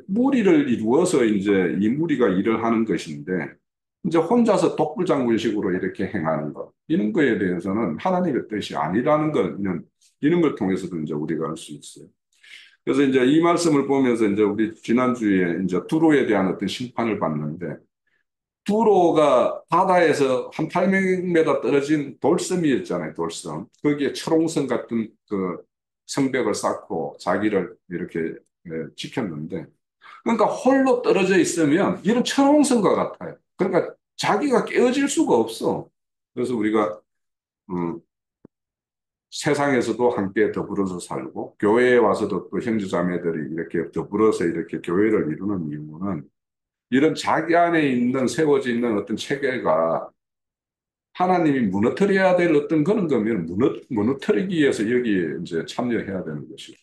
무리를 이루어서 이제 이 무리가 일을 하는 것인데, 이제 혼자서 독불장군식으로 이렇게 행하는 것, 이런 거에 대해서는 하나님의 뜻이 아니라는 거는 이런 걸 통해서도 이제 우리가 알 수 있어요. 그래서 이제 이 말씀을 보면서 이제 우리 지난주에 이제 두로에 대한 어떤 심판을 봤는데, 두로가 바다에서 한 800m 떨어진 돌섬이었잖아요, 돌섬. 거기에 철옹성 같은 그 성벽을 쌓고 자기를 이렇게 지켰는데, 그러니까 홀로 떨어져 있으면 이런 철옹성과 같아요. 그러니까 자기가 깨어질 수가 없어. 그래서 우리가 음, 세상에서도 함께 더불어서 살고 교회에 와서도 또 형제자매들이 이렇게 더불어서 이렇게 교회를 이루는 이유는 이런 자기 안에 있는 세워져 있는 어떤 체계가 하나님이 무너뜨려야 될 어떤 그런 거면 무너뜨리기 위해서 여기에 이제 참여해야 되는 것이고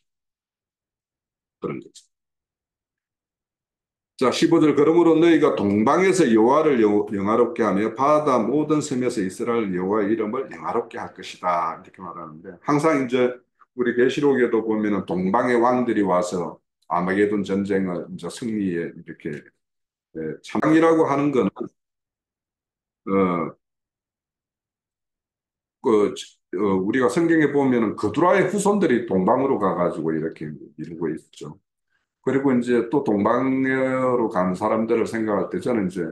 그런 거죠. 자, 15절 그러므로 너희가 동방에서 여호와를 영화롭게 하며 바다 모든 섬에서 이스라엘 여호와의 이름을 영화롭게 할 것이다. 이렇게 말하는데 항상 이제 우리 계시록에도 보면은 동방의 왕들이 와서 아마게돈 전쟁을 이제 승리에 이렇게 참이라고 하는 거는 어, 그, 우리가 성경에 보면은 그두라의 후손들이 동방으로 가가지고 이렇게 이루고 있죠. 그리고 이제 또 동방으로 간 사람들을 생각할 때 저는 이제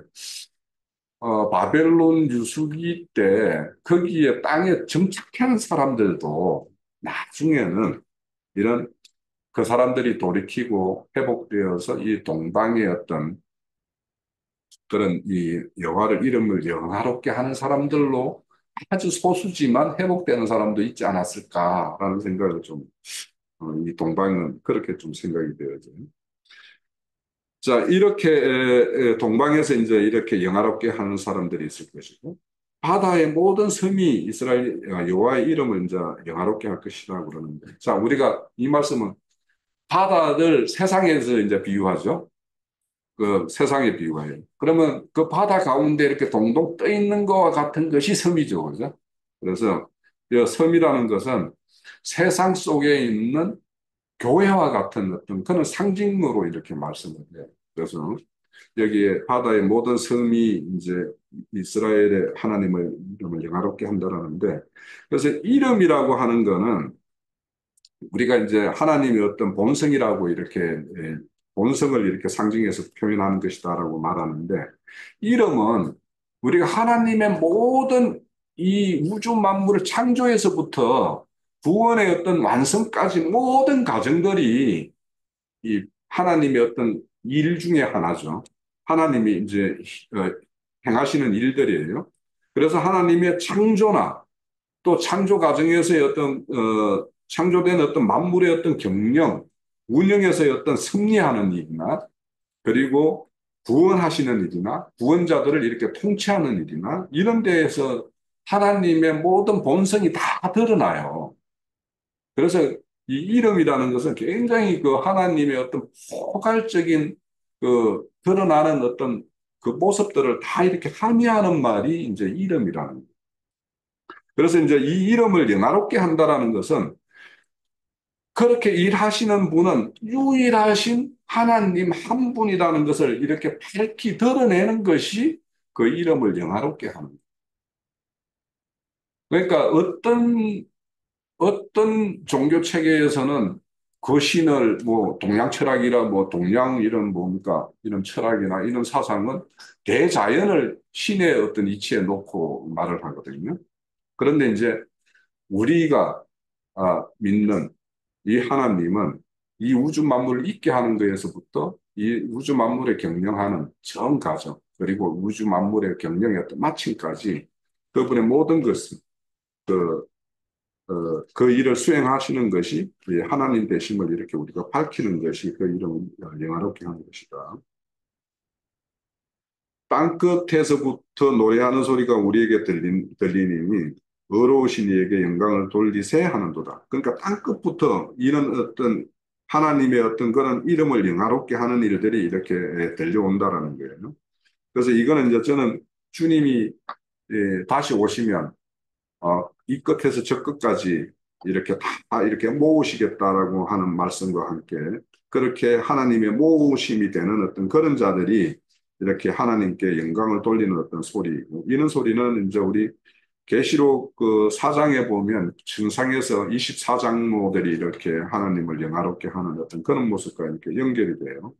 바벨론 유수기 때 거기에 땅에 정착한 사람들도 나중에는 이런 그 사람들이 돌이키고 회복되어서 이 동방의 어떤 그런 이 여호와를 이름을 영화롭게 하는 사람들로 아주 소수지만 회복되는 사람도 있지 않았을까라는 생각을 좀, 이 동방은 그렇게 좀 생각이 되어져요. 자, 이렇게 동방에서 이제 이렇게 영화롭게 하는 사람들이 있을 것이고, 바다의 모든 섬이 이스라엘 여호와의 이름을 이제 영화롭게 할 것이라고 그러는데, 자, 우리가 이 말씀은 바다를 세상에서 이제 비유하죠. 그 세상에 비유해요. 그러면 그 바다 가운데 이렇게 동동 떠 있는 것과 같은 것이 섬이죠. 그죠? 그래서 이 섬이라는 것은 세상 속에 있는 교회와 같은 어떤 그런 상징으로 이렇게 말씀을 해요. 그래서 여기에 바다의 모든 섬이 이제 이스라엘의 하나님의 이름을 영화롭게 한다라는데 그래서 이름이라고 하는 거는 우리가 이제 하나님의 어떤 본성이라고 이렇게 본성을 이렇게 상징해서 표현하는 것이다라고 말하는데 이름은 우리가 하나님의 모든 이 우주 만물을 창조에서부터 구원의 어떤 완성까지 모든 과정들이 이 하나님의 어떤 일 중에 하나죠. 하나님이 이제 어, 행하시는 일들이에요. 그래서 하나님의 창조나 또 창조 과정에서의 어떤 창조된 어떤 만물의 어떤 경영, 운영에서의 어떤 승리하는 일이나 그리고 구원하시는 일이나 구원자들을 이렇게 통치하는 일이나 이런 데에서 하나님의 모든 본성이 다 드러나요. 그래서 이 이름이라는 것은 굉장히 그 하나님의 어떤 포괄적인 그 드러나는 어떤 그 모습들을 다 이렇게 함의하는 말이 이제 이름이라는 거예요. 그래서 이제 이 이름을 영화롭게 한다라는 것은 그렇게 일하시는 분은 유일하신 하나님 한 분이라는 것을 이렇게 밝히 드러내는 것이 그 이름을 영화롭게 하는 거예요. 그러니까 어떤 종교 체계에서는 그 신을 뭐 동양 철학이라 뭐 동양 이런 뭡니까 이런 철학이나 이런 사상은 대자연을 신의 어떤 이치에 놓고 말을 하거든요. 그런데 이제 우리가 믿는 이 하나님은 이 우주 만물을 있게 하는 것에서부터 이 우주 만물에 경영하는 전 과정 그리고 우주 만물의 경영의 어떤 마침까지 그분의 모든 것을 그 그 일을 수행하시는 것이 이 하나님 되심을 이렇게 우리가 밝히는 것이 그 이름을 영화롭게 하는 것이다. 땅끝에서부터 노래하는 소리가 우리에게 들리니 의로우신 이에게 영광을 돌리세 하는도다. 그러니까 땅끝부터 이런 어떤 하나님의 어떤 그런 이름을 영화롭게 하는 일들이 이렇게 들려온다라는 거예요. 그래서 이거는 이제 저는 주님이 다시 오시면 이 끝에서 저 끝까지 이렇게 다 이렇게 모으시겠다라고 하는 말씀과 함께 그렇게 하나님의 모으심이 되는 어떤 그런 자들이 이렇게 하나님께 영광을 돌리는 어떤 소리이고 이런 소리는 이제 우리 계시록 그 4장에 보면 증상에서 24장모들이 이렇게 하나님을 영화롭게 하는 어떤 그런 모습과 이렇게 연결이 돼요.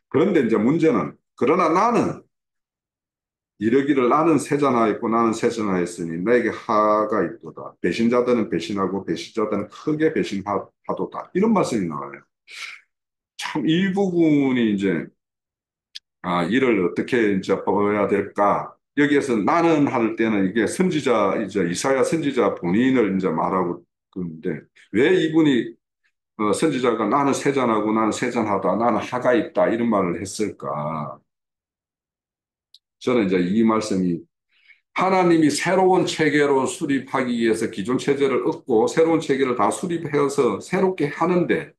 그런데 이제 문제는 그러나 나는 이르기를 나는 세잔하였고 나는 세잔하였으니 나에게 하가 있도다. 배신자들은 배신하고 배신자들은 크게 배신하도다. 이런 말씀이 나와요. 참 이 부분이 이제 이를 어떻게 이제 봐야 될까? 여기에서 나는 할 때는 이게 선지자 이제 이사야 선지자 본인을 이제 말하고 그런데 왜 이분이 선지자가 나는 세잔하고 나는 세잔하다 나는 하가 있다 이런 말을 했을까? 저는 이제 이 말씀이 하나님이 새로운 체계로 수립하기 위해서 기존 체제를 얻고 새로운 체계를 다 수립해서 새롭게 하는데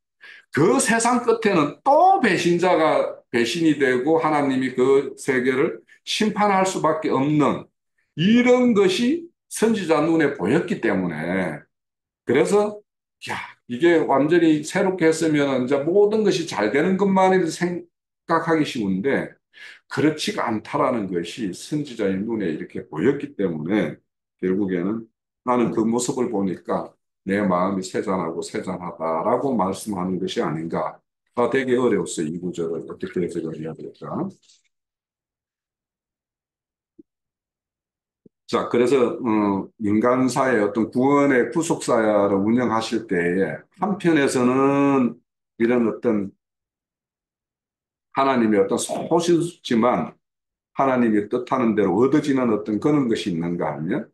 그 세상 끝에는 또 배신자가 배신이 되고 하나님이 그 세계를 심판할 수밖에 없는 이런 것이 선지자 눈에 보였기 때문에 그래서 야 이게 완전히 새롭게 했으면 이제 모든 것이 잘 되는 것만을 생각하기 쉬운데 그렇지가 않다라는 것이 선지자의 눈에 이렇게 보였기 때문에 결국에는 나는 그 모습을 보니까 내 마음이 세잔하고 세잔하다라고 말씀하는 것이 아닌가. 되게 어려웠어요. 이 구절을 어떻게 해석을 해야 될까. 자, 그래서 인간사의 어떤 구원의 구속사를 운영하실 때에 한편에서는 이런 어떤 하나님의 어떤 소시지만 하나님이 뜻하는 대로 얻어지는 어떤 그런 것이 있는가 하면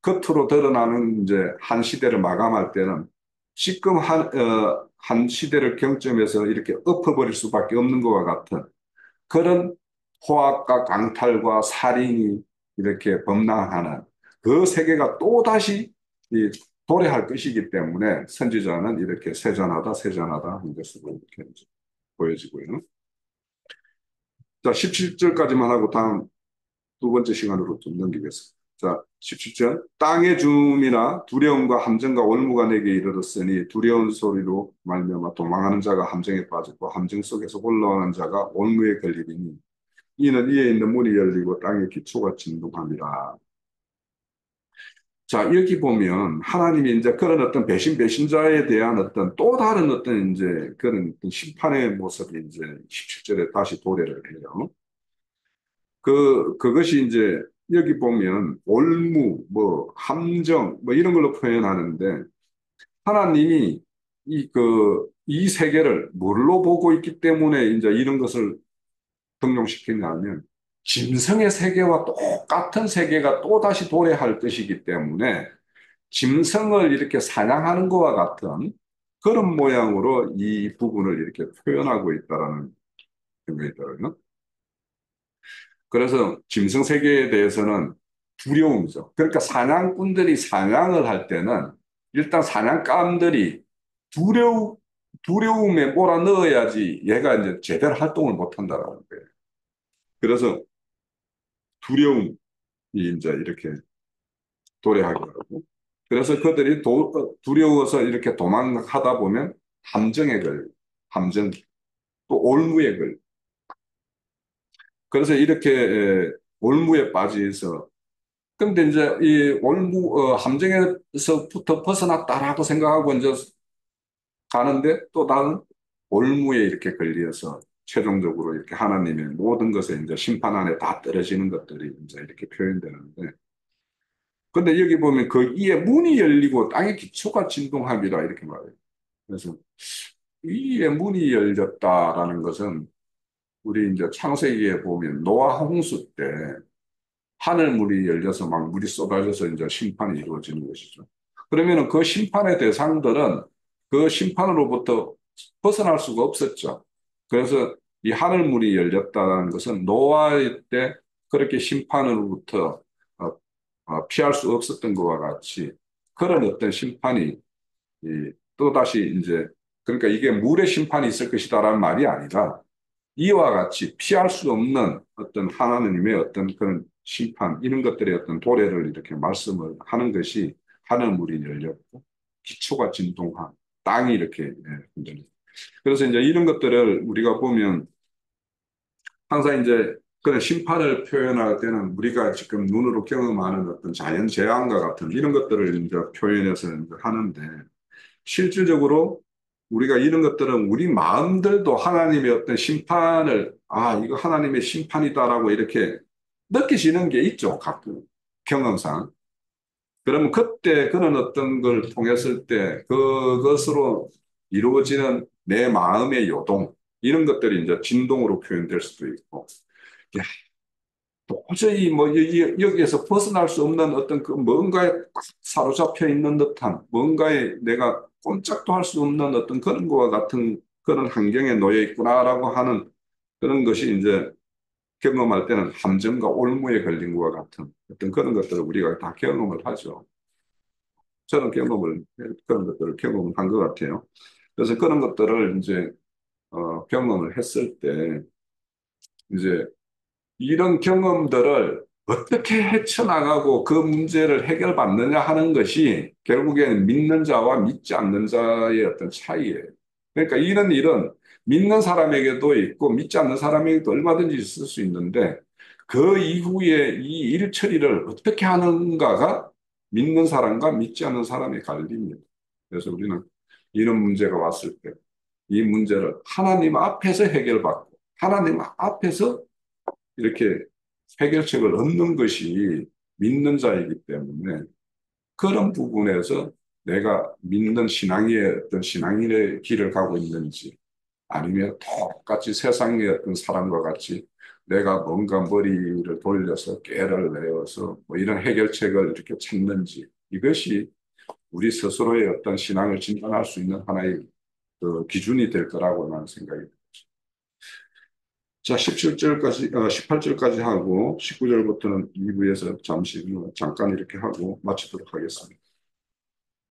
겉으로 드러나는 이제 한 시대를 마감할 때는 지금 한 시대를 경점해서 이렇게 엎어버릴 수밖에 없는 것과 같은 그런 포악과 강탈과 살인이 이렇게 범람하는 그 세계가 또다시 이 도래할 것이기 때문에 선지자는 이렇게 세잔하다 세잔하다 한 것으로 이렇게 이제 보여지고요. 자, 17절까지만 하고 다음 두 번째 시간으로 좀 넘기겠습니다. 자, 17절. 땅의 주민아 두려움과 함정과 올무가 내게 이르렀으니 두려운 소리로 말미암아 도망하는 자가 함정에 빠지고 함정 속에서 올라오는 자가 올무에 걸리리니 이는 이에 있는 문이 열리고 땅의 기초가 진동함이라. 자, 여기 보면 하나님이 이제 그런 어떤 배신자에 대한 어떤 또 다른 어떤 이제 그런 어떤 심판의 모습이 이제 17절에 다시 도래를 해요. 그것이 이제 여기 보면 올무, 뭐, 함정, 뭐 이런 걸로 표현하는데 하나님이 이 세계를 뭘로 보고 있기 때문에 이제 이런 것을 등용시키냐면 짐승의 세계와 똑같은 세계가 또다시 도래할 것이기 때문에 짐승을 이렇게 사냥하는 것과 같은 그런 모양으로 이 부분을 이렇게 표현하고 있다라는 생각이 들어요. 그래서 짐승 세계에 대해서는 두려움이죠. 그러니까 사냥꾼들이 사냥을 할 때는 일단 사냥감들이 두려움에 몰아넣어야지 얘가 이제 제대로 활동을 못 한다는 거예요. 그래서 두려움이 이제 이렇게 도래하게 하고 그래서 그들이 두려워서 이렇게 도망하다 보면 함정에 함정, 또 올무에 그래서 이렇게 올무에 빠져서 근데 이제 이 함정에서부터 벗어났다라고 생각하고 이제 가는데 또 다른 올무에 이렇게 걸려서 최종적으로 이렇게 하나님의 모든 것에 이제 심판 안에 다 떨어지는 것들이 이제 이렇게 표현되는데 근데 여기 보면 그 이에 문이 열리고 땅의 기초가 진동함이라 이렇게 말해요. 그래서 이에 문이 열렸다라는 것은 우리 이제 창세기에 보면 노아 홍수 때 하늘 문이 열려서 막 물이 쏟아져서 이제 심판이 이루어지는 것이죠. 그러면은 그 심판의 대상들은 그 심판으로부터 벗어날 수가 없었죠. 그래서 이 하늘 문이 열렸다는 것은 노아의 때 그렇게 심판으로부터 어, 피할 수 없었던 것과 같이 그런 어떤 심판이 또다시 이제 그러니까 이게 물의 심판이 있을 것이다라는 말이 아니라 이와 같이 피할 수 없는 어떤 하나님의 어떤 그런 심판, 이런 것들의 어떤 도래를 이렇게 말씀을 하는 것이 하늘물이 열렸고, 기초가 진동한 땅이 이렇게 흔들리고. 그래서 이제 이런 것들을 우리가 보면 항상 이제 그런 심판을 표현할 때는 우리가 지금 눈으로 경험하는 어떤 자연 재앙과 같은 이런 것들을 이제 표현해서 이제 하는데 실질적으로 우리가 이런 것들은 우리 마음들도 하나님의 어떤 심판을, 이거 하나님의 심판이다라고 이렇게 느끼시는 게 있죠. 가끔 경험상. 그러면 그때 그런 어떤 걸 통했을 때 그것으로 이루어지는 내 마음의 요동, 이런 것들이 이제 진동으로 표현될 수도 있고, 야, 도저히 뭐 여기에서 벗어날 수 없는 어떤 그 뭔가에 꽉 사로잡혀 있는 듯한 뭔가에 내가 꼼짝도 할 수 없는 어떤 그런 거와 같은 그런 환경에 놓여 있구나라고 하는 그런 것이 이제 경험할 때는 함정과 올무에 걸린 것과 같은 어떤 그런 것들을 우리가 다 경험을 하죠. 저는 그런 것들을 경험을 한 것 같아요. 그래서 그런 것들을 이제 경험을 했을 때 이제 이런 경험들을 어떻게 헤쳐나가고 그 문제를 해결받느냐 하는 것이 결국에는 믿는 자와 믿지 않는 자의 어떤 차이예요. 그러니까 이런 일은 믿는 사람에게도 있고 믿지 않는 사람에게도 얼마든지 있을 수 있는데 그 이후에 이 일 처리를 어떻게 하는가가 믿는 사람과 믿지 않는 사람의 갈림입니다. 그래서 우리는 이런 문제가 왔을 때 이 문제를 하나님 앞에서 해결받고 하나님 앞에서 이렇게 해결책을 얻는 것이 믿는 자이기 때문에 그런 부분에서 내가 믿는 신앙의 어떤 신앙인의 길을 가고 있는지 아니면 똑같이 세상의 어떤 사람과 같이 내가 뭔가 머리를 돌려서 깨를 내어서 뭐 이런 해결책을 이렇게 찾는지 이것이 우리 스스로의 어떤 신앙을 진단할 수 있는 하나의 그 기준이 될 거라고 나는 생각이 듭니다. 자, 17절까지, 18절까지 하고 19절부터는 2부에서 잠깐 이렇게 하고 마치도록 하겠습니다.